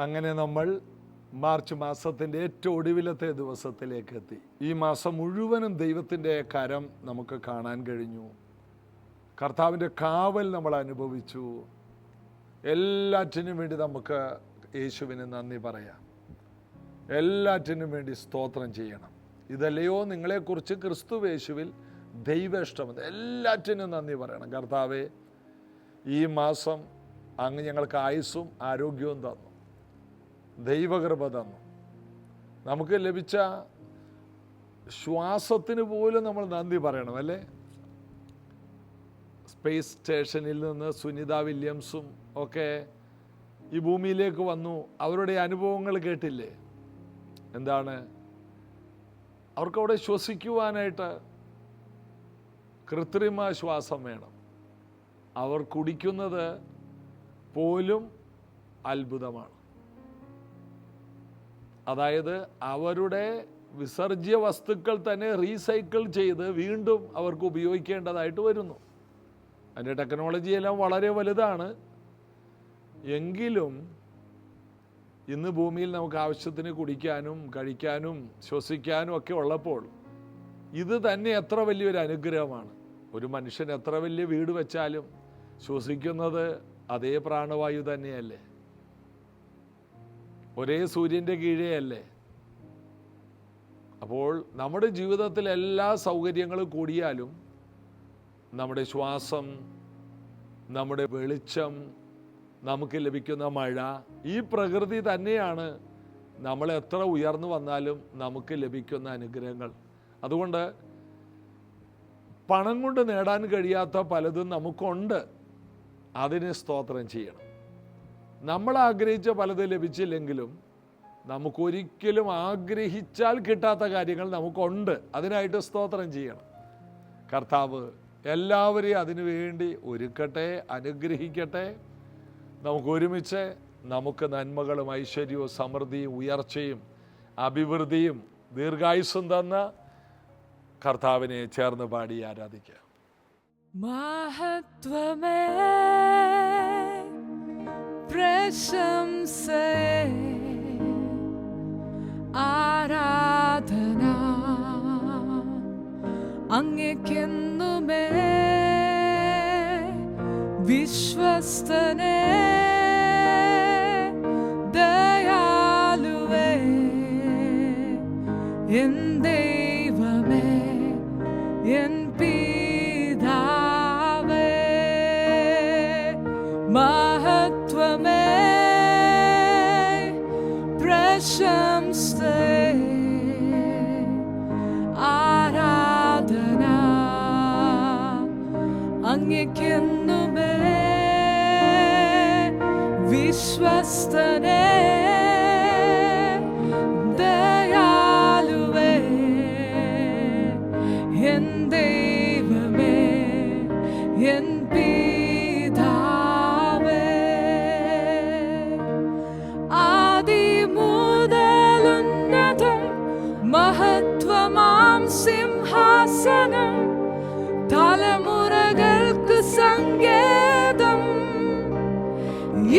അങ്ങനെ നമ്മൾ മാർച്ച് മാസത്തിൻ്റെ ഏറ്റവും ഒടുവിലത്തെ ദിവസത്തിലേക്ക് എത്തി. ഈ മാസം മുഴുവനും ദൈവത്തിൻ്റെ കരം നമുക്ക് കാണാൻ കഴിഞ്ഞു. കർത്താവിൻ്റെ കാവൽ നമ്മൾ അനുഭവിച്ചു. എല്ലാറ്റിനും വേണ്ടി നമുക്ക് യേശുവിന് നന്ദി പറയാം. എല്ലാറ്റിനും വേണ്ടി സ്തോത്രം ചെയ്യണം. ഇതല്ലയോ നിങ്ങളെക്കുറിച്ച് ക്രിസ്തു യേശുവിൽ ദൈവ ഇഷ്ടമെന്ന്. എല്ലാറ്റിനും നന്ദി പറയണം. കർത്താവേ, ഈ മാസം അങ്ങ് ഞങ്ങൾക്ക് ആയുസ്സും ആരോഗ്യവും തന്നു, ദൈവകൃപ തന്നു. നമുക്ക് ലഭിച്ച ശ്വാസത്തിന് പോലും നമ്മൾ നന്ദി പറയണം, അല്ലേ? സ്പേസ് സ്റ്റേഷനിൽ നിന്ന് സുനിത വില്യംസും ഒക്കെ ഈ ഭൂമിയിലേക്ക് വന്നു. അവരുടെ അനുഭവങ്ങൾ കേട്ടില്ലേ? എന്താണ്? അവർക്കവിടെ ശ്വസിക്കുവാനായിട്ട് കൃത്രിമ ശ്വാസം വേണം. അവർ കുടിക്കുന്നത് പോലും അത്ഭുതമാണ്. അതായത് അവരുടെ വിസർജ്യ വസ്തുക്കൾ തന്നെ റീസൈക്കിൾ ചെയ്ത് വീണ്ടും അവർക്ക് ഉപയോഗിക്കേണ്ടതായിട്ട് വരുന്നു. അതിൻ്റെ ടെക്നോളജിയെല്ലാം വളരെ വലുതാണ്. എങ്കിലും ഇന്ന് ഭൂമിയിൽ നമുക്ക് ആവശ്യത്തിന് കുടിക്കാനും കഴിക്കാനും ശ്വസിക്കാനും ഒക്കെ ഉള്ളപ്പോൾ ഇത് തന്നെ എത്ര വലിയൊരു അനുഗ്രഹമാണ്. ഒരു മനുഷ്യൻ എത്ര വലിയ വീട് വെച്ചാലും ശ്വസിക്കുന്നത് അതേ പ്രാണവായു തന്നെയല്ലേ? ഒരേ സൂര്യൻ്റെ കീഴെയല്ലേ? അപ്പോൾ നമ്മുടെ ജീവിതത്തിൽ എല്ലാ സൗകര്യങ്ങളും കൂടിയാലും നമ്മുടെ ശ്വാസം, നമ്മുടെ വെളിച്ചം, നമുക്ക് ലഭിക്കുന്ന മഴ, ഈ പ്രകൃതി തന്നെയാണ് നമ്മൾ എത്ര ഉയർന്നു വന്നാലും നമുക്ക് ലഭിക്കുന്ന അനുഗ്രഹങ്ങൾ. അതുകൊണ്ട് പണം കൊണ്ട് നേടാൻ കഴിയാത്ത പലതും നമുക്കുണ്ട്. അതിന് സ്തോത്രം ചെയ്യണം. നമ്മൾ ആഗ്രഹിച്ച പലത് ലഭിച്ചില്ലെങ്കിലും നമുക്കൊരിക്കലും ആഗ്രഹിച്ചാൽ കിട്ടാത്ത കാര്യങ്ങൾ നമുക്കുണ്ട്. അതിനായിട്ട് സ്തോത്രം ചെയ്യണം. കർത്താവ് എല്ലാവരെയും അതിനു വേണ്ടി ഒരുക്കട്ടെ, അനുഗ്രഹിക്കട്ടെ. നമുക്കൊരുമിച്ച് നമുക്ക് നന്മകളും ഐശ്വര്യവും സമൃദ്ധിയും ഉയർച്ചയും അഭിവൃദ്ധിയും ദീർഘായുസ്സും തന്ന കർത്താവിനെ ചേർന്ന് പാടി ആരാധിക്കാം. മഹത്വമേ പ്രശംസയേ ആരാധന അങ്ങേക്കെന്നുമേ വിശ്വസ്തനേ ദയാലുവേ എൻ ദൈവമേ എൻ പിതാവേ മഹത്വമേ പ്രശംസയേ ആരാധന അങ്ങേക്കെന്നുമേ വിശ്വസ്തനേ ദയാലുവേ എൻ ദൈവമേ എൻ പിതാവേ ആദിമുതലുന്നതം മഹത്വമാം സിംഹാസനം തലമുറകൾക്ക് സങ്കേതം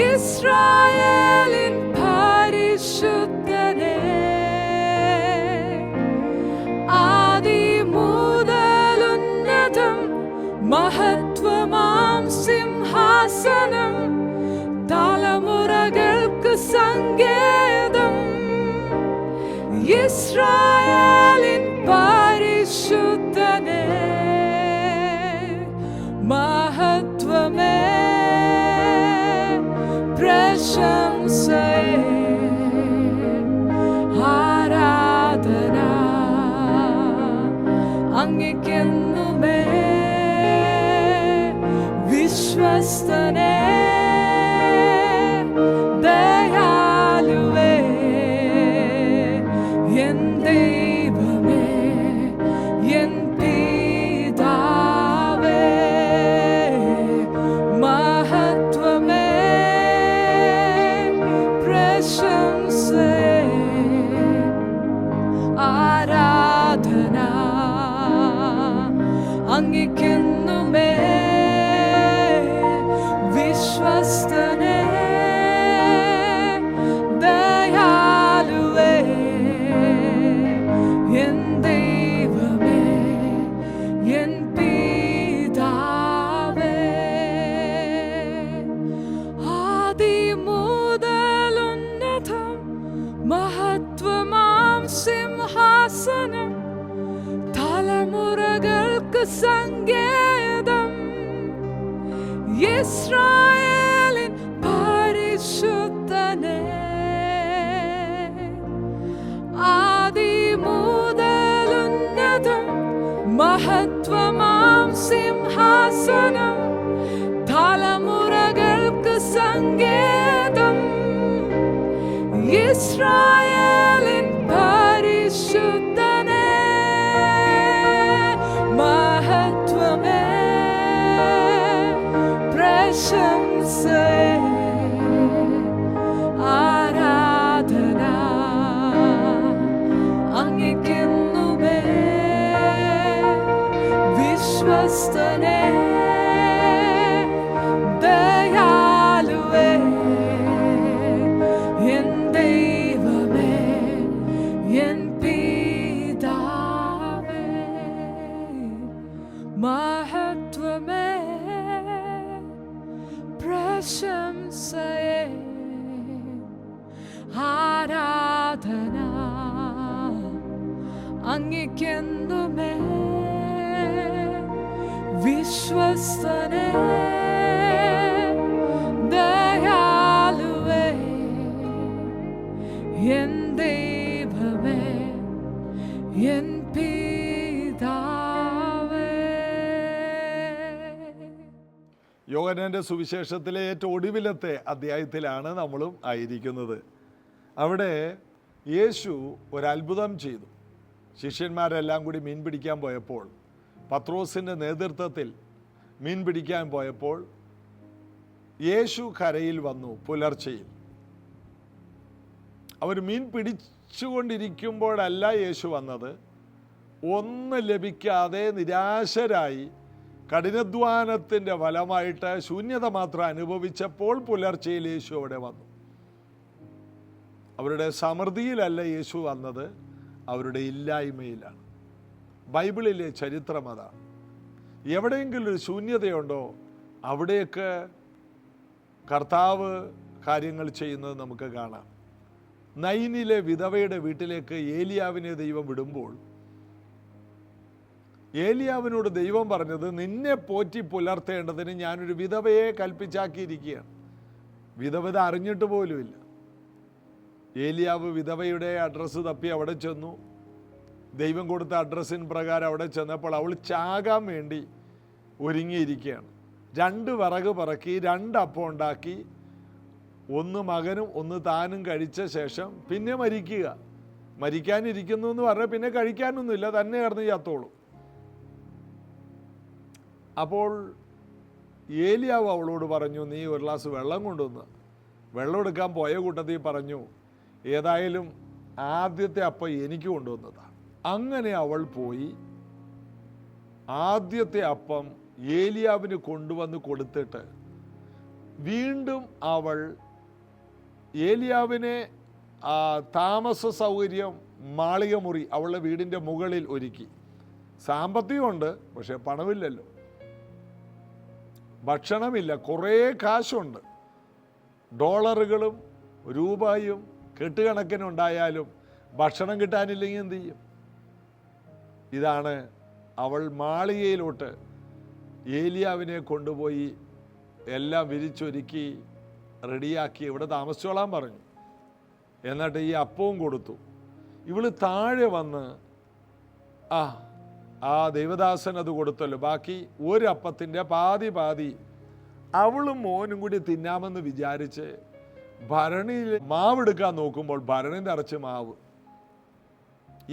ഇസ്രായേലിൻ പരിശുദ്ധനേ ആദിമുതലുന്നതം മഹത്വമാം സിംഹാസനം തലമുറകൾക്ക് സങ്കേതം ഇസ്രായേലിൻ പരിശുദ്ധനേ മഹത്വമേ പ്രശംസയേ ആരാധന അങ്ങേക്കെന്നുമേ വിശ്വസ്തനേ ദയാലുവേ എൻ ദൈവമേ എൻ പിതാവേ മഹത്വമേ പ്രശംസയേ ആരാധന അങ്ങേക്കെന്നുമേ വിശ്വസ്തനേ സങ്കേതം ഇസ്രായേലിൻ പരിശുദ്ധനേ ആദിമുതലുന്നതം മഹത്വമാം സിംഹാസനം തലമുറകൾക്ക് സങ്കേതം ഇസ്രായേലിൻ പരിശുദ്ധനേ മഹത്വമേ പ്രശംസയേ ആരാധന അങ്ങേക്കെന്നുമേ വിശ്വസ്തനേ ദയാലുവേ എൻ ദൈവമേ എൻ പിതാവേ മഹത്വമേ പ്രശംസയേ ആരാധന അങ്ങേക്കെന്നുമേ വിശ്വസ്തനേ ദയാലുവേ എൻ ദൈവമേ എൻ പിതാവേ. യോഹന്നാന്റെ സുവിശേഷത്തിലെ ഏറ്റവും ഒടുവിലത്തെ അധ്യായത്തിലാണ് നമ്മളും ആയിരിക്കുന്നത്. അവിടെ യേശു ഒരത്ഭുതം ചെയ്തു. ശിഷ്യന്മാരെല്ലാം കൂടി മീൻ പിടിക്കാൻ പോയപ്പോൾ, പത്രോസിൻ്റെ നേതൃത്വത്തിൽ മീൻ പിടിക്കാൻ പോയപ്പോൾ യേശു കരയിൽ വന്നു. പുലർച്ചയിൽ അവർ മീൻ പിടിച്ചുകൊണ്ടിരിക്കുമ്പോഴല്ല യേശു വന്നത്. ഒന്നും ലഭിക്കാതെ നിരാശരായി കഠിനാധ്വാനത്തിൻ്റെ ഫലമായിട്ട് ശൂന്യത മാത്രം അനുഭവിച്ചപ്പോൾ പുലർച്ചയിൽ യേശു അവിടെ വന്നു. അവരുടെ സമൃദ്ധിയിലല്ല യേശു വന്നത്, അവരുടെ ഇല്ലായ്മയിലാണ്. ബൈബിളിലെ ചരിത്രം അതാണ്. എവിടെയെങ്കിലും ഒരു ശൂന്യതയുണ്ടോ അവിടെയൊക്കെ കർത്താവ് കാര്യങ്ങൾ ചെയ്യുന്നത് നമുക്ക് കാണാം. നൈനിലെ വിധവയുടെ വീട്ടിലേക്ക് ഏലിയാവിനെ ദൈവം വിടുമ്പോൾ ഏലിയാവിനോട് ദൈവം പറഞ്ഞത്, നിന്നെ പോറ്റി പുലർത്തേണ്ടതിന് ഞാനൊരു വിധവയെ കൽപ്പിച്ചാക്കിയിരിക്കുകയാണ്. വിധവത അറിഞ്ഞിട്ട് പോലുമില്ല. ഏലിയാവ് വിധവയുടെ അഡ്രസ്സ് തപ്പി അവിടെ ചെന്നു. ദൈവം കൊടുത്ത അഡ്രസ്സിന് പ്രകാരം അവിടെ ചെന്നപ്പോൾ അവൾ ചാകാൻ വേണ്ടി ഒരുങ്ങിയിരിക്കുകയാണ്. 2 വിറക് പറക്കി 2 അപ്പം ഉണ്ടാക്കി, 1 മകനും 1 താനും കഴിച്ച ശേഷം പിന്നെ മരിക്കാനിരിക്കുന്നു എന്ന് പറഞ്ഞാൽ പിന്നെ കഴിക്കാനൊന്നുമില്ല, തന്നെ കിടന്ന് ചത്തോളും. അപ്പോൾ ഏലിയാവ് അവളോട് പറഞ്ഞു, നീ ഒരു ഗ്ലാസ് വെള്ളം കൊണ്ടുവന്ന്. വെള്ളം എടുക്കാൻ പോയ കൂട്ടത്തിൽ പറഞ്ഞു, ഏതായാലും ആദ്യത്തെ അപ്പം എനിക്ക് കൊണ്ടുവന്നതാണ്. അങ്ങനെ അവൾ പോയി ആദ്യത്തെ അപ്പം ഏലിയാവിന് കൊണ്ടുവന്ന് കൊടുത്തിട്ട് വീണ്ടും അവൾ ഏലിയാവിനെ താമസ സൗകര്യം മാളിക മുറി അവളുടെ വീടിൻ്റെ മുകളിൽ ഒരുക്കി. സാമ്പത്തികമുണ്ട്, പക്ഷെ പണമില്ലല്ലോ, ഭക്ഷണമില്ല. കുറേ കാശുണ്ട്, ഡോളറുകളും രൂപയും കെട്ടുകണക്കിനുണ്ടായാലും ഭക്ഷണം കിട്ടാനില്ലെങ്കിൽ എന്ത് ചെയ്യും? ഇതാണ് അവൾ മാളികയിലോട്ട് ഏലിയാവിനെ കൊണ്ടുപോയി എല്ലാം വിരിച്ചൊരുക്കി റെഡിയാക്കി ഇവിടെ താമസിച്ചോളാൻ പറഞ്ഞു. എന്നിട്ട് ഈ അപ്പവും കൊടുത്തു. ഇവള് താഴെ വന്ന് ആ ദൈവദാസൻ അത് കൊടുത്തല്ലോ, ബാക്കി ഒരു അപ്പത്തിൻ്റെ പാതി അവളും മോനും കൂടി തിന്നാമെന്ന് വിചാരിച്ച് ഭരണിയിൽ മാവെടുക്കാൻ നോക്കുമ്പോൾ ഭരണി നിറച്ച് മാവ്,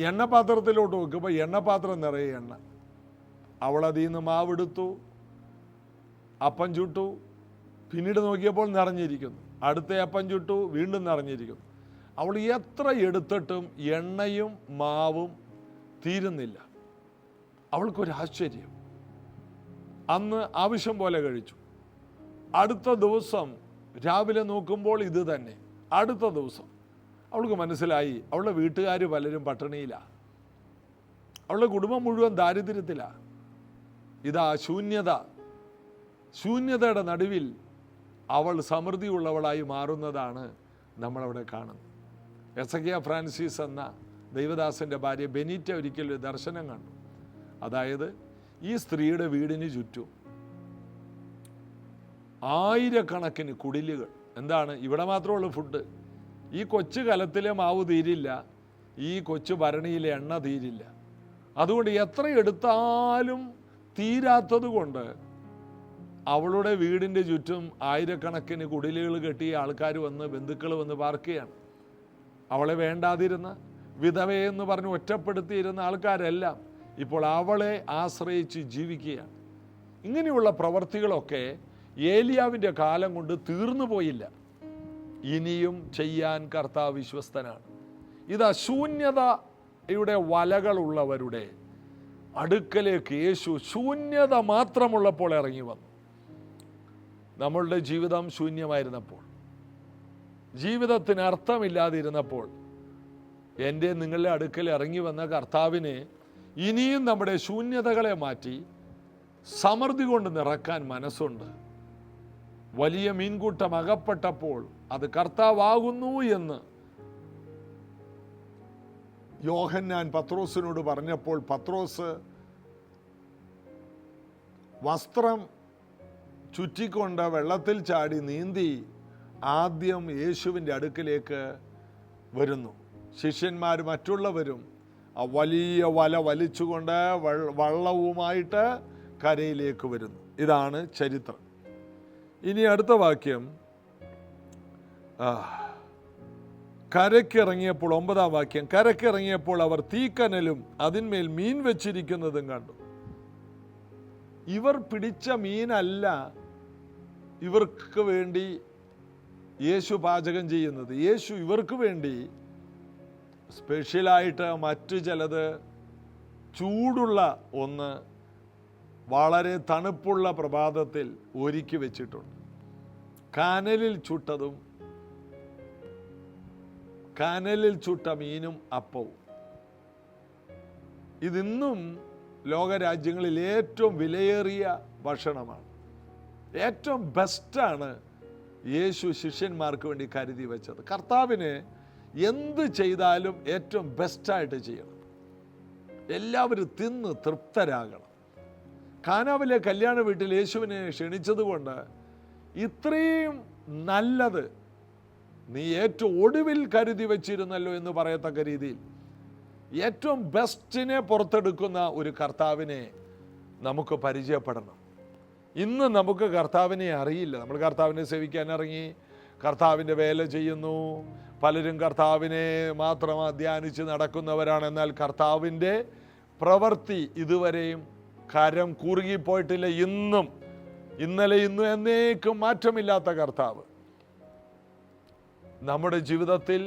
എണ്ണപാത്രത്തിലോട്ട് നോക്കുമ്പോൾ എണ്ണപാത്രം നിറയെ എണ്ണ. അവളതിൽ നിന്ന് മാവെടുത്തു, അപ്പം ചുട്ടു, പിന്നീട് നോക്കിയപ്പോൾ നിറഞ്ഞിരിക്കുന്നു. അടുത്ത അപ്പം ചുട്ടു, വീണ്ടും നിറഞ്ഞിരിക്കുന്നു. അവൾ എത്ര എടുത്തിട്ടും എണ്ണയും മാവും തീരുന്നില്ല. അവൾക്കൊരാശ്ചര്യം. അന്ന് ആവശ്യം പോലെ കഴിച്ചു. അടുത്ത ദിവസം രാവിലെ നോക്കുമ്പോൾ ഇത് തന്നെ. അടുത്ത ദിവസം അവൾക്ക് മനസ്സിലായി അവളുടെ വീട്ടുകാർ പലരും പട്ടിണിയിലാണ്, അവളുടെ കുടുംബം മുഴുവൻ ദാരിദ്ര്യത്തിലാണ്. ഇതാ ശൂന്യതയുടെ നടുവിൽ അവൾ സമൃദ്ധിയുള്ളവളായി മാറുന്നതാണ് നമ്മളവിടെ കാണുന്നത്. എസക്കിയ ഫ്രാൻസിസ് എന്ന ദൈവദാസൻ്റെ ഭാര്യ ബെനീറ്റ ഒരിക്കലൊരു ദർശനം കണ്ടു. അതായത് ഈ സ്ത്രീയുടെ വീടിന് ചുറ്റും ആയിരക്കണക്കിന് കുടിലുകൾ. എന്താണ്? ഇവിടെ മാത്രമുള്ള ഫുഡ്. ഈ കൊച്ചു കലത്തിലെ മാവ് തീരില്ല, ഈ കൊച്ചു ഭരണിയിലെ എണ്ണ തീരില്ല. അതുകൊണ്ട് എത്ര എടുത്താലും തീരാത്തത് കൊണ്ട് അവളുടെ വീടിൻ്റെ ചുറ്റും ആയിരക്കണക്കിന് കുടിലുകൾ കെട്ടിയ ആൾക്കാർ വന്ന്, ബന്ധുക്കൾ വന്ന് പാർക്കുകയാണ്. അവളെ വേണ്ടാതിരുന്ന, വിധവയെന്ന് പറഞ്ഞ് ഒറ്റപ്പെടുത്തിയിരുന്ന ആൾക്കാരെല്ലാം ഇപ്പോൾ അവളെ ആശ്രയിച്ച് ജീവിക്കുകയാണ്. ഇങ്ങനെയുള്ള പ്രവർത്തികളൊക്കെ ഏലിയാവിൻ്റെ കാലം കൊണ്ട് തീർന്നു പോയില്ല. ഇനിയും ചെയ്യാൻ കർത്താവ് വിശ്വസ്തനാണ്. ഇത് ശൂന്യതയുടെ വലകളുള്ളവരുടെ അടുക്കലേക്ക് യേശു ശൂന്യത മാത്രമുള്ളപ്പോൾ ഇറങ്ങി വന്നു. നമ്മളുടെ ജീവിതം ശൂന്യമായിരുന്നപ്പോൾ, ജീവിതത്തിന് അർത്ഥമില്ലാതിരുന്നപ്പോൾ എൻ്റെ നിങ്ങളുടെ അടുക്കൽ ഇറങ്ങി വന്ന കർത്താവിനെ ഇനിയും നമ്മുടെ ശൂന്യതകളെ മാറ്റി സമൃദ്ധി കൊണ്ട് നിറക്കാൻ മനസ്സുണ്ട്. വലിയ മീൻകൂട്ടം അകപ്പെട്ടപ്പോൾ അത് കർത്താവാകുന്നു എന്ന് യോഹന്നാൻ പത്രോസിനോട് പറഞ്ഞപ്പോൾ പത്രോസ് വസ്ത്രം ചുറ്റിക്കൊണ്ട് വെള്ളത്തിൽ ചാടി നീന്തി ആദ്യം യേശുവിൻ്റെ അടുക്കിലേക്ക് വരുന്നു. ശിഷ്യന്മാർ മറ്റുള്ളവരും ആ വലിയ വല വലിച്ചുകൊണ്ട് വള്ളവുമായിട്ട് കരയിലേക്ക് വരുന്നു. ഇതാണ് ചരിത്രം. ഇനി അടുത്ത വാക്യം, കരയ്ക്കിറങ്ങിയപ്പോൾ, 9-ാം വാക്യം, കരയ്ക്കിറങ്ങിയപ്പോൾ അവർ തീക്കനലും അതിന്മേൽ മീൻ വെച്ചിരിക്കുന്നതും കണ്ടു. ഇവർ പിടിച്ച മീനല്ല ഇവർക്ക് വേണ്ടി യേശു പാചകം ചെയ്യുന്നത്. യേശു ഇവർക്ക് വേണ്ടി സ്പെഷ്യലായിട്ട് മറ്റു ചിലത്, ചൂടുള്ള ഒന്ന് വളരെ തണുപ്പുള്ള പ്രഭാതത്തിൽ ഒരുക്കി വെച്ചിട്ടുണ്ട്. കനലിൽ ചുട്ടതും, കനലിൽ ചുട്ട മീനും അപ്പവും. ഇതിന്നും ലോകരാജ്യങ്ങളിൽ ഏറ്റവും വിലയേറിയ ഭക്ഷണമാണ്. ഏറ്റവും ബെസ്റ്റാണ് യേശു ശിഷ്യന്മാർക്ക് വേണ്ടി കരുതി വെച്ചത്. കർത്താവിന് എന്ത് ചെയ്താലും ഏറ്റവും ബെസ്റ്റായിട്ട് ചെയ്യണം. എല്ലാവരും തിന്ന് തൃപ്തരാകണം. കാനാവിലെ കല്യാണ വീട്ടിൽ യേശുവിനെ ക്ഷണിച്ചതുകൊണ്ട് ഇത്രയും നല്ലത് നീ ഏറ്റവും ഒടുവിൽ കരുതി വച്ചിരുന്നല്ലോ എന്ന് പറയത്തക്ക രീതിയിൽ ഏറ്റവും ബെസ്റ്റിനെ പുറത്തെടുക്കുന്ന ഒരു കർത്താവിനെ നമുക്ക് പരിചയപ്പെടണം. ഇന്ന് നമുക്ക് കർത്താവിനെ അറിയില്ല. നമ്മൾ കർത്താവിനെ സേവിക്കാൻ ഇറങ്ങി, കർത്താവിൻ്റെ വേല ചെയ്യുന്നു. പലരും കർത്താവിനെ മാത്രം ധ്യാനിച്ച് നടക്കുന്നവരാണ്. എന്നാൽ കർത്താവിൻ്റെ പ്രവൃത്തി ഇതുവരെയും കരം കുറുകിപ്പോയിട്ടില്ല. ഇന്നും, ഇന്നലെ, ഇന്നും എന്നേക്കും മാറ്റമില്ലാത്ത കർത്താവ് നമ്മുടെ ജീവിതത്തിൽ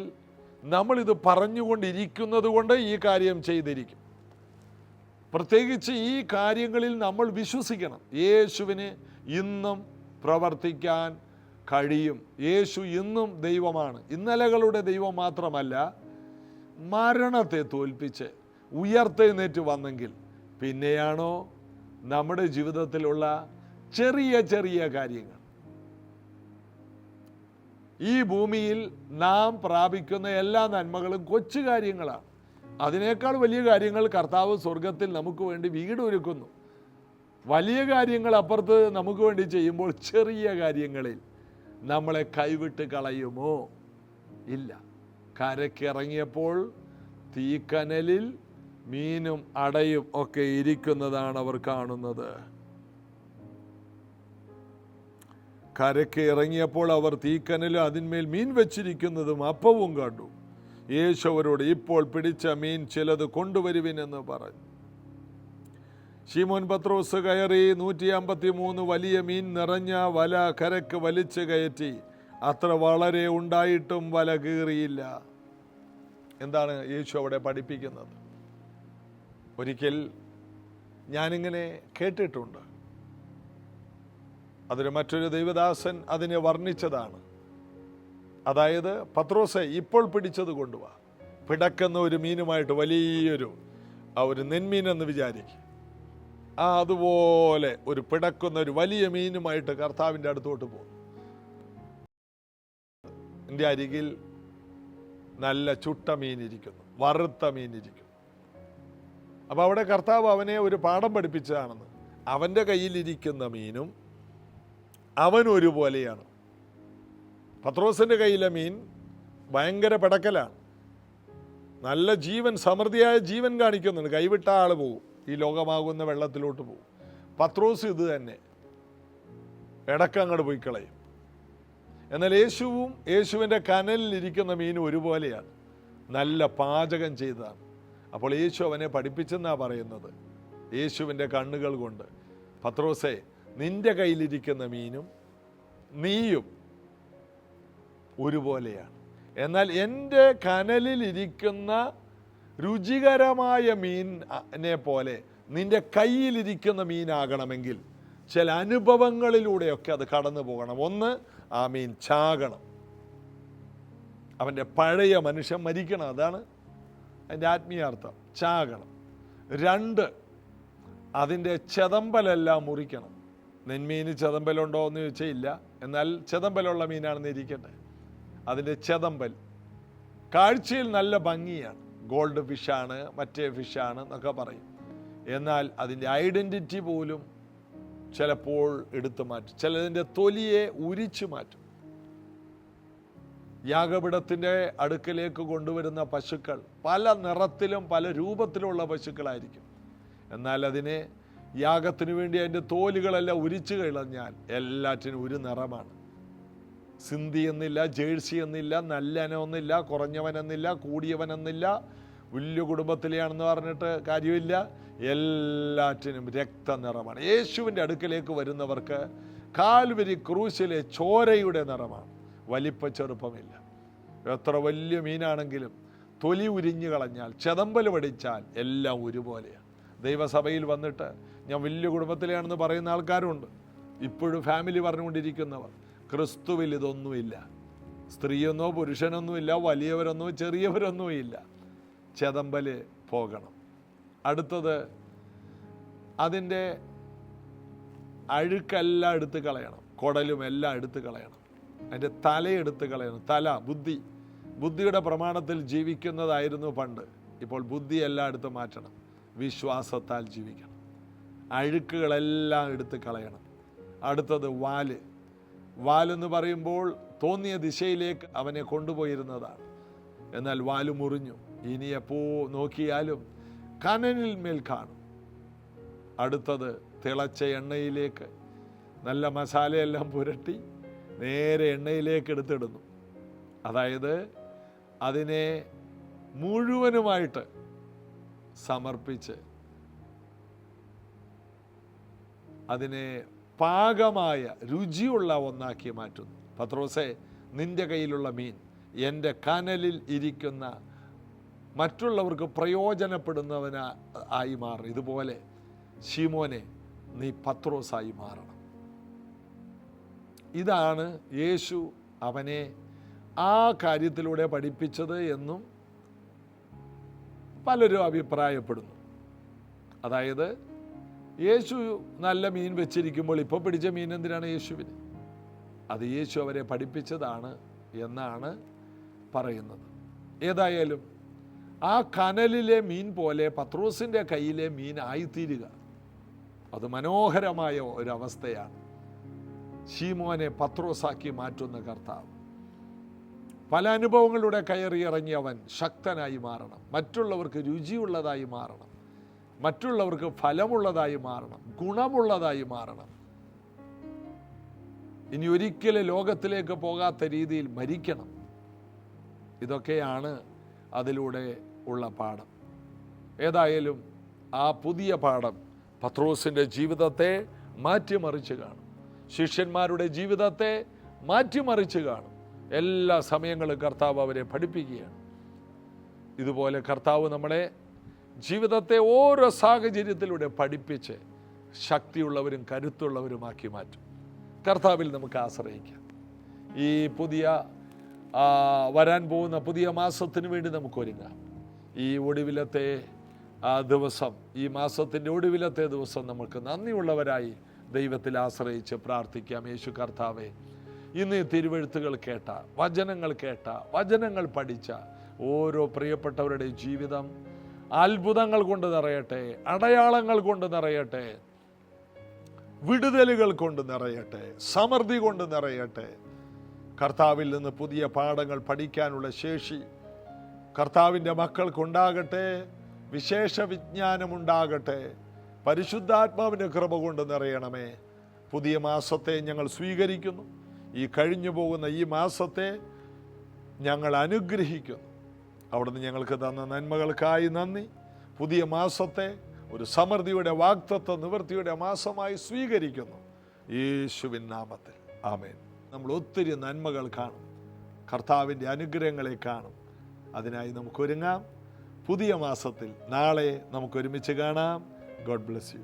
നമ്മളിത് പറഞ്ഞുകൊണ്ടിരിക്കുന്നത് കൊണ്ട് ഈ കാര്യം ചെയ്തിരിക്കും. പ്രത്യേകിച്ച് ഈ കാര്യങ്ങളിൽ നമ്മൾ വിശ്വസിക്കണം. യേശുവിന് ഇന്നും പ്രവർത്തിക്കാൻ കഴിയും. യേശു ഇന്നും ദൈവമാണ്. ഇന്നലകളുടെ ദൈവം മാത്രമല്ല, മരണത്തെ തോൽപ്പിച്ച് ഉയർത്തെഴുന്നേറ്റ് വന്നെങ്കിൽ പിന്നെയാണോ നമ്മുടെ ജീവിതത്തിലുള്ള ചെറിയ ചെറിയ കാര്യങ്ങൾ, ഈ ഭൂമിയിൽ നാം പ്രാപിക്കുന്ന എല്ലാ നന്മകളും കൊച്ചു കാര്യങ്ങളാണ്. അതിനേക്കാൾ വലിയ കാര്യങ്ങൾ കർത്താവ് സ്വർഗത്തിൽ നമുക്ക് വേണ്ടി വീട് ഒരുക്കുന്നു. വലിയ കാര്യങ്ങൾ അപ്പുറത്ത് നമുക്ക് വേണ്ടി ചെയ്യുമ്പോൾ ചെറിയ കാര്യങ്ങളിൽ നമ്മളെ കൈവിട്ട് കളയുമോ? ഇല്ല. കരയ്ക്കിറങ്ങിയപ്പോൾ തീക്കനലിൽ മീനും അടയും ഒക്കെ ഇരിക്കുന്നതാണ് അവർ കാണുന്നത്. കരയ്ക്ക് ഇറങ്ങിയപ്പോൾ അവർ തീക്കനലും അതിന്മേൽ മീൻ വെച്ചിരിക്കുന്നതും അപ്പവും കണ്ടു. യേശു അവരോട്, ഇപ്പോൾ പിടിച്ച മീൻ ചിലത് കൊണ്ടുവരുവിനെന്ന് പറഞ്ഞു. ശിമോൻ പത്രോസ് കയറി 153 വലിയ മീൻ നിറഞ്ഞ വല കരക്ക് വലിച്ചു കയറ്റി. അത്ര വളരെ ഉണ്ടായിട്ടും വല കീറിയില്ല. എന്താണ് യേശു അവിടെ പഠിപ്പിക്കുന്നത്? ഒരിക്കൽ ഞാനിങ്ങനെ കേട്ടിട്ടുണ്ട്. അതിന് മറ്റൊരു ദൈവദാസൻ അതിനെ വർണ്ണിച്ചതാണ്. അതായത്, പത്രോസെ ഇപ്പോൾ പിടിച്ചത് കൊണ്ടുവാ. പിടക്കുന്ന ഒരു മീനുമായിട്ട് വലിയൊരു ഒരു നെന്മീൻ എന്ന് വിചാരിക്കും. അതുപോലെ ഒരു പിടക്കുന്ന ഒരു വലിയ മീനുമായിട്ട് കർത്താവിൻ്റെ അടുത്തോട്ട് പോകും. എൻ്റെ അരികിൽ നല്ല ചുട്ട മീനിരിക്കുന്നു, വറുത്ത മീനിരിക്കുന്നു. അപ്പോൾ അവിടെ കർത്താവ് അവനെ ഒരു പാഠം പഠിപ്പിച്ചതാണെന്ന്. അവൻ്റെ കയ്യിലിരിക്കുന്ന മീനും അവൻ ഒരുപോലെയാണ്. പത്രോസിൻ്റെ കയ്യിലെ മീൻ ഭയങ്കര പിടക്കലാണ്, നല്ല ജീവൻ, സമൃദ്ധിയായ ജീവൻ കാണിക്കുന്നുണ്ട്. കൈവിട്ട ആൾ പോകും, ഈ ലോകമാകുന്ന വെള്ളത്തിലോട്ട് പോകും. പത്രോസ് ഇത് തന്നെ, ഇടക്കങ്ങോട്ട് പോയി കളയും. എന്നാൽ യേശുവും യേശുവിൻ്റെ കനലിലിരിക്കുന്ന മീനും ഒരുപോലെയാണ്, നല്ല പാചകം ചെയ്തതാണ്. അപ്പോൾ യേശു അവനെ പഠിപ്പിച്ചെന്നാണ് പറയുന്നത്. യേശുവിൻ്റെ കണ്ണുകൾ കൊണ്ട്, പത്രോസേ, നിൻ്റെ കയ്യിലിരിക്കുന്ന മീനും നീയും ഒരുപോലെയാണ്. എന്നാൽ എൻ്റെ കനലിലിരിക്കുന്ന രുചികരമായ മീനിനെ പോലെ നിൻ്റെ കയ്യിലിരിക്കുന്ന മീനാകണമെങ്കിൽ ചില അനുഭവങ്ങളിലൂടെയൊക്കെ അത് കടന്നു പോകണം. ഒന്ന്, ആ മീൻ ചാകണം, അവൻ്റെ പഴയ മനുഷ്യൻ മരിക്കണം, അതാണ് അതിൻ്റെ ആത്മീയാർത്ഥം, ചാകണം. രണ്ട്, അതിൻ്റെ ചെതമ്പലെല്ലാം മുറിക്കണം. നെന്മീന് ചെതമ്പലുണ്ടോ എന്ന് ചോദിച്ചാൽ ഇല്ല, എന്നാൽ ചെതമ്പലുള്ള മീനാണെന്ന് ഇരിക്കട്ടെ. അതിൻ്റെ ചെതമ്പൽ കാഴ്ചയിൽ നല്ല ഭംഗിയാണ്, ഗോൾഡ് ഫിഷാണ്, മറ്റേ ഫിഷാണ് എന്നൊക്കെ പറയും. എന്നാൽ അതിൻ്റെ ഐഡൻറ്റിറ്റി പോലും ചിലപ്പോൾ എടുത്തു മാറ്റും, ചിലതിൻ്റെ തൊലിയെ ഉരിച്ചു മാറ്റും. യാഗപീഠത്തിൻ്റെ അടുക്കലേക്ക് കൊണ്ടുവരുന്ന പശുക്കൾ പല നിറത്തിലും പല രൂപത്തിലുള്ള പശുക്കളായിരിക്കും. എന്നാൽ അതിനെ യാഗത്തിന് വേണ്ടി അതിൻ്റെ തോലുകളെല്ലാം ഉരിച്ചു കളഞ്ഞാൽ എല്ലാറ്റിനും ഒരു നിറമാണ്. സിന്ധി എന്നില്ല, ജേഴ്സി എന്നില്ല, നല്ലനെന്നില്ല, കുറഞ്ഞവനെന്നില്ല, കൂടിയവനെന്നില്ല, വലിയ കുടുംബത്തിലെയാണെന്ന് പറഞ്ഞിട്ട് കാര്യമില്ല, എല്ലാറ്റിനും രക്തനിറമാണ്. യേശുവിൻ്റെ അടുക്കലേക്ക് വരുന്നവർക്ക് കാൽവരി ക്രൂശിലെ ചോരയുടെ നിറമാണ്, വലിപ്പ ചെറുപ്പമില്ല. എത്ര വലിയ മീനാണെങ്കിലും തൊലി ഉരിഞ്ഞു കളഞ്ഞാൽ, ചെതമ്പൽ പഠിച്ചാൽ എല്ലാം ഒരുപോലെയാണ്. ദൈവസഭയിൽ വന്നിട്ട് ഞാൻ വലിയ കുടുംബത്തിലെയാണെന്ന് പറയുന്ന ആൾക്കാരുണ്ട്, ഇപ്പോഴും ഫാമിലി പറഞ്ഞുകൊണ്ടിരിക്കുന്നവർ. ക്രിസ്തുവിൽ ഇതൊന്നുമില്ല, സ്ത്രീയെന്നോ പുരുഷനൊന്നുമില്ല, വലിയവരൊന്നോ ചെറിയവരൊന്നുമില്ല. ചെതമ്പൽ പോകണം. അടുത്തത്, അതിൻ്റെ അഴുക്കെല്ലാം എടുത്ത് കളയണം, കുടലും എല്ലാം എടുത്ത് കളയണം, അതിൻ്റെ തലയെടുത്ത് കളയണം. തല, ബുദ്ധിയുടെ പ്രമാണത്തിൽ ജീവിക്കുന്നതായിരുന്നു പണ്ട്. ഇപ്പോൾ ബുദ്ധിയെല്ലാം എടുത്ത് മാറ്റണം, വിശ്വാസത്താൽ ജീവിക്കണം. അഴുക്കുകളെല്ലാം എടുത്ത് കളയണം. അടുത്തത് വാലെന്ന് പറയുമ്പോൾ തോന്നിയ ദിശയിലേക്ക് അവനെ കൊണ്ടുപോയിരുന്നതാണ്. എന്നാൽ വാല് മുറിഞ്ഞു, ഇനി എപ്പോൾ നോക്കിയാലും കനലിൽ മേൽ കാണും. അടുത്തത്, തിളച്ച എണ്ണയിലേക്ക് നല്ല മസാലയെല്ലാം പുരട്ടി നേരെ എണ്ണയിലേക്ക് എടുത്തിടുന്നു. അതായത് അതിനെ മുഴുവനുമായിട്ട് സമർപ്പിച്ച് അതിനെ പാകമായ രുചിയുള്ള ഒന്നാക്കി മാറ്റുന്നു. പത്രോസേ, നിൻ്റെ കയ്യിലുള്ള മീൻ എൻ്റെ കനലിൽ ഇരിക്കുന്ന മറ്റുള്ളവർക്ക് പ്രയോജനപ്പെടുന്നവനായി മാറും. ഇതുപോലെ ശിമോനെ, നീ പത്രോസായി മാറണം. ഇതാണ് യേശു അവനെ ആ കാര്യത്തിലൂടെ പഠിപ്പിച്ചത് എന്നും പലരും അഭിപ്രായപ്പെടുന്നു. അതായത് യേശു നല്ല മീൻ വെച്ചിരിക്കുമ്പോൾ ഇപ്പോൾ പിടിച്ച മീൻ എന്തിനാണ് യേശുവിന്? അത് യേശു അവരെ പഠിപ്പിച്ചതാണ് എന്നാണ് പറയുന്നത്. ഏതായാലും ആ കനലിലെ മീൻ പോലെ പത്രോസിൻ്റെ കയ്യിലെ മീൻ ആയിത്തീരുക, അത് മനോഹരമായ ഒരവസ്ഥയാണ്. ശീമോനെ പത്രോസാക്കി മാറ്റുന്ന കർത്താവ്. പല അനുഭവങ്ങളിലൂടെ കയറിയിറങ്ങി അവൻ ശക്തനായി മാറണം, മറ്റുള്ളവർക്ക് രുചിയുള്ളതായി മാറണം, മറ്റുള്ളവർക്ക് ഫലമുള്ളതായി മാറണം, ഗുണമുള്ളതായി മാറണം. ഇനി ഒരിക്കലും ലോകത്തിലേക്ക് പോകാത്ത രീതിയിൽ മരിക്കണം. ഇതൊക്കെയാണ് അതിലൂടെ ഉള്ള പാഠം. ഏതായാലും ആ പുതിയ പാഠം പത്രോസിൻ്റെ ജീവിതത്തെ മാറ്റിമറിച്ച് കാണും, ശിഷ്യന്മാരുടെ ജീവിതത്തെ മാറ്റിമറിച്ച് കാണും. എല്ലാ സമയങ്ങളും കർത്താവ് അവരെ പഠിപ്പിക്കുകയാണ്. ഇതുപോലെ കർത്താവ് നമ്മളെ ജീവിതത്തെ ഓരോ സാഹചര്യത്തിലൂടെ പഠിപ്പിച്ച് ശക്തിയുള്ളവരും കരുത്തുള്ളവരുമാക്കി മാറ്റും. കർത്താവിൽ നമുക്ക് ആശ്രയിക്കാം. ഈ വരാൻ പോകുന്ന പുതിയ മാസത്തിന് വേണ്ടി നമുക്ക് ഒരുങ്ങാം. ഈ ഒടുവിലത്തെ ദിവസം, ഈ മാസത്തിൻ്റെ ഒടുവിലത്തെ ദിവസം നമുക്ക് നന്ദിയുള്ളവരായി ദൈവത്തിൽ ആശ്രയിച്ച് പ്രാർത്ഥിക്കാം. യേശു കർത്താവേ, ഇന്ന് ഈ തിരുവെഴുത്തുകൾ കേട്ട, വചനങ്ങൾ പഠിച്ച ഓരോ പ്രിയപ്പെട്ടവരുടെ ജീവിതം അത്ഭുതങ്ങൾ കൊണ്ട് നിറയട്ടെ, അടയാളങ്ങൾ കൊണ്ട് നിറയട്ടെ, വിടുതലുകൾ കൊണ്ട് നിറയട്ടെ, സമൃദ്ധി കൊണ്ട് നിറയട്ടെ. കർത്താവിൽ നിന്ന് പുതിയ പാഠങ്ങൾ പഠിക്കാനുള്ള ശേഷി കർത്താവിൻ്റെ മക്കൾക്കുണ്ടാകട്ടെ. വിശേഷ വിജ്ഞാനമുണ്ടാകട്ടെ. പരിശുദ്ധാത്മാവിൻ്റെ കൃപ കൊണ്ട് നിറയണമേ. പുതിയ മാസത്തെ ഞങ്ങൾ സ്വീകരിക്കുന്നു. ഈ കഴിഞ്ഞു പോകുന്ന ഈ മാസത്തെ ഞങ്ങൾ അനുഗ്രഹിക്കുന്നു. അവിടുന്ന് ഞങ്ങൾക്ക് തന്ന നന്മകൾക്കായി നന്ദി. പുതിയ മാസത്തെ ഒരു സമൃദ്ധിയുടെ വാഗ്ദത്ത നിവൃത്തിയുടെ മാസമായി സ്വീകരിക്കുന്നു യേശുവിൻ നാമത്തിൽ. ആമേൻ. നമ്മൾ ഒത്തിരി നന്മകൾ കാണും, കർത്താവിൻ്റെ അനുഗ്രഹങ്ങളെ കാണും. അതിനായി നമുക്കൊരുങ്ങാം. പുതിയ മാസത്തിൽ നാളെ നമുക്കൊരുമിച്ച് കാണാം. God bless you.